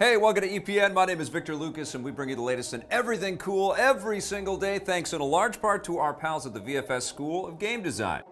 Hey, welcome to EPN. My name is Victor Lucas, and we bring you the latest in everything cool every single day, thanks in a large part to our pals at the VFS School of Game Design.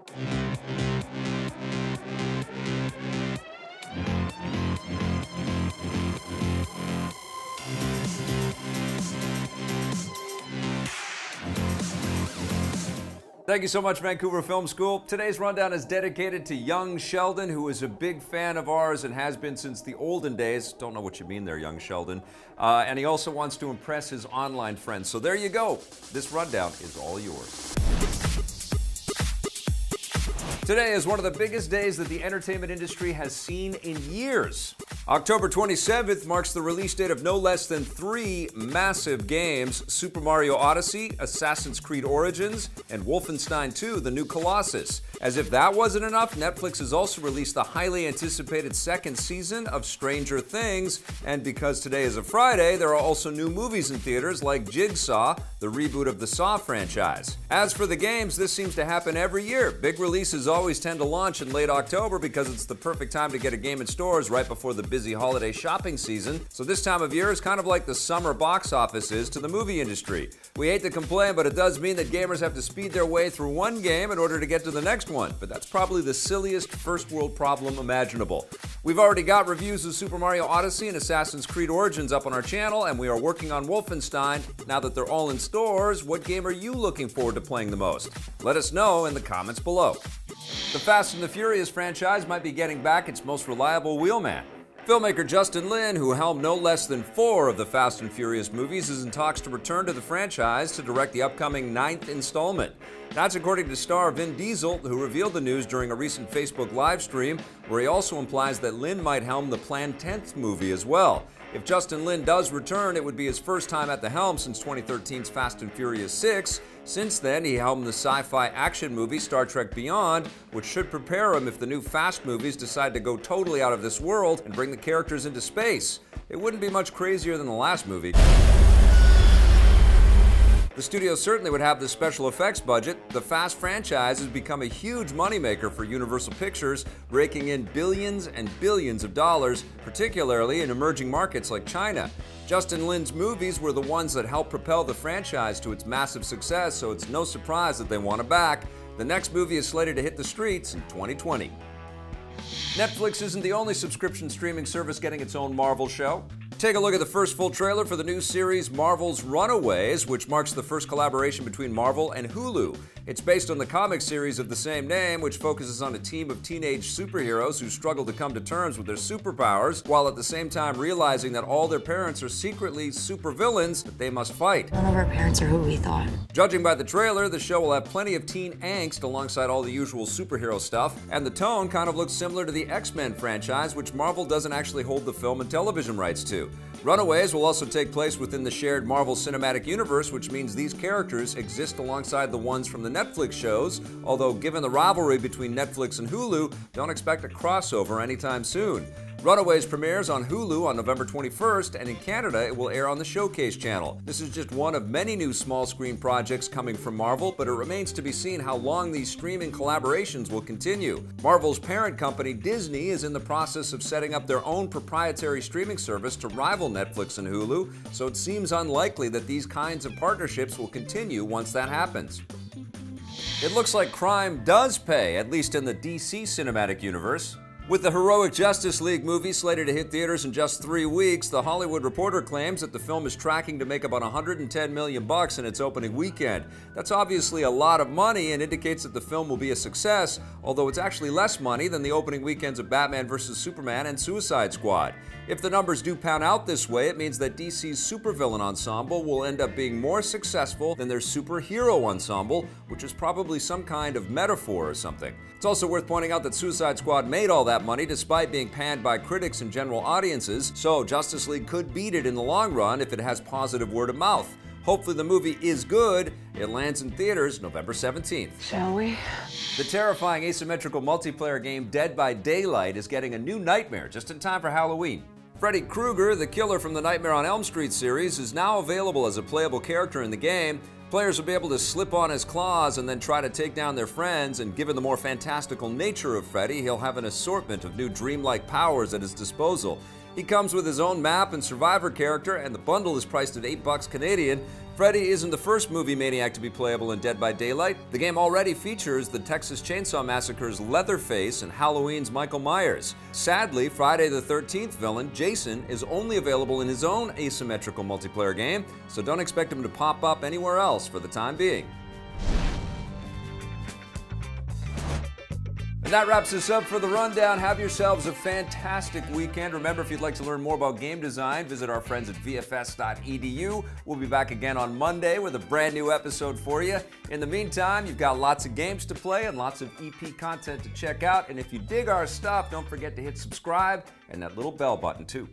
Thank you so much, Vancouver Film School. Today's rundown is dedicated to young Sheldon, who is a big fan of ours and has been since the olden days. Don't know what you mean there, young Sheldon. And he also wants to impress his online friends. So there you go. This rundown is all yours. Today is one of the biggest days that the entertainment industry has seen in years. October 27th marks the release date of no less than 3 massive games: Super Mario Odyssey, Assassin's Creed Origins, and Wolfenstein 2: The New Colossus. As if that wasn't enough, Netflix has also released the highly anticipated second season of Stranger Things, and because today is a Friday, there are also new movies in theaters like Jigsaw, the reboot of the Saw franchise. As for the games, this seems to happen every year. Big releases always tend to launch in late October because it's the perfect time to get a game in stores right before the busy holiday shopping season. So this time of year is kind of like the summer box office is to the movie industry. We hate to complain, but it does mean that gamers have to speed their way through one game in order to get to the next one. But that's probably the silliest first world problem imaginable. We've already got reviews of Super Mario Odyssey and Assassin's Creed Origins up on our channel, and we are working on Wolfenstein. Now that they're all in stores, what game are you looking forward to playing the most? Let us know in the comments below. The Fast and the Furious franchise might be getting back its most reliable wheelman. Filmmaker Justin Lin, who helmed no less than 4 of the Fast and Furious movies, is in talks to return to the franchise to direct the upcoming 9th installment. That's according to star Vin Diesel, who revealed the news during a recent Facebook live stream, where he also implies that Lin might helm the planned 10th movie as well. If Justin Lin does return, it would be his first time at the helm since 2013's Fast and Furious 6. Since then, he helmed the sci-fi action movie Star Trek Beyond, which should prepare him if the new Fast movies decide to go totally out of this world and bring the characters into space. It wouldn't be much crazier than the last movie. The studio certainly would have the special effects budget. The Fast franchise has become a huge moneymaker for Universal Pictures, raking in billions and billions of dollars, particularly in emerging markets like China. Justin Lin's movies were the ones that helped propel the franchise to its massive success, so it's no surprise that they want it back. The next movie is slated to hit the streets in 2020. Netflix isn't the only subscription streaming service getting its own Marvel show. Take a look at the first full trailer for the new series Marvel's Runaways, which marks the first collaboration between Marvel and Hulu. It's based on the comic series of the same name, which focuses on a team of teenage superheroes who struggle to come to terms with their superpowers, while at the same time realizing that all their parents are secretly supervillains that they must fight. None of our parents are who we thought. Judging by the trailer, the show will have plenty of teen angst alongside all the usual superhero stuff, and the tone kind of looks similar to the X-Men franchise, which Marvel doesn't actually hold the film and television rights to. Runaways will also take place within the shared Marvel Cinematic Universe, which means these characters exist alongside the ones from the Netflix shows, although given the rivalry between Netflix and Hulu, don't expect a crossover anytime soon. Runaways premieres on Hulu on November 21st, and in Canada it will air on the Showcase channel. This is just one of many new small-screen projects coming from Marvel, but it remains to be seen how long these streaming collaborations will continue. Marvel's parent company, Disney, is in the process of setting up their own proprietary streaming service to rival Netflix and Hulu, so it seems unlikely that these kinds of partnerships will continue once that happens. It looks like crime does pay, at least in the DC cinematic universe. With the heroic Justice League movie slated to hit theaters in just 3 weeks, The Hollywood Reporter claims that the film is tracking to make about $110 million in its opening weekend. That's obviously a lot of money and indicates that the film will be a success, although it's actually less money than the opening weekends of Batman vs. Superman and Suicide Squad. If the numbers do pan out this way, it means that DC's supervillain ensemble will end up being more successful than their superhero ensemble, which is probably some kind of metaphor or something. It's also worth pointing out that Suicide Squad made all that money despite being panned by critics and general audiences, so Justice League could beat it in the long run if it has positive word of mouth. Hopefully the movie is good. It lands in theaters November 17th. Shall we? The terrifying asymmetrical multiplayer game Dead by Daylight is getting a new nightmare just in time for Halloween. Freddy Krueger, the killer from the Nightmare on Elm Street series, is now available as a playable character in the game. Players will be able to slip on his claws and then try to take down their friends, and given the more fantastical nature of Freddy, he'll have an assortment of new dreamlike powers at his disposal. He comes with his own map and survivor character, and the bundle is priced at $8 Canadian. Freddy isn't the first movie maniac to be playable in Dead by Daylight. The game already features the Texas Chainsaw Massacre's Leatherface and Halloween's Michael Myers. Sadly, Friday the 13th villain, Jason, is only available in his own asymmetrical multiplayer game, so don't expect him to pop up anywhere else for the time being. And that wraps us up for the rundown. Have yourselves a fantastic weekend. Remember, if you'd like to learn more about game design, visit our friends at VFS.edu. We'll be back again on Monday with a brand new episode for you. In the meantime, you've got lots of games to play and lots of EP content to check out. And if you dig our stuff, don't forget to hit subscribe and that little bell button too.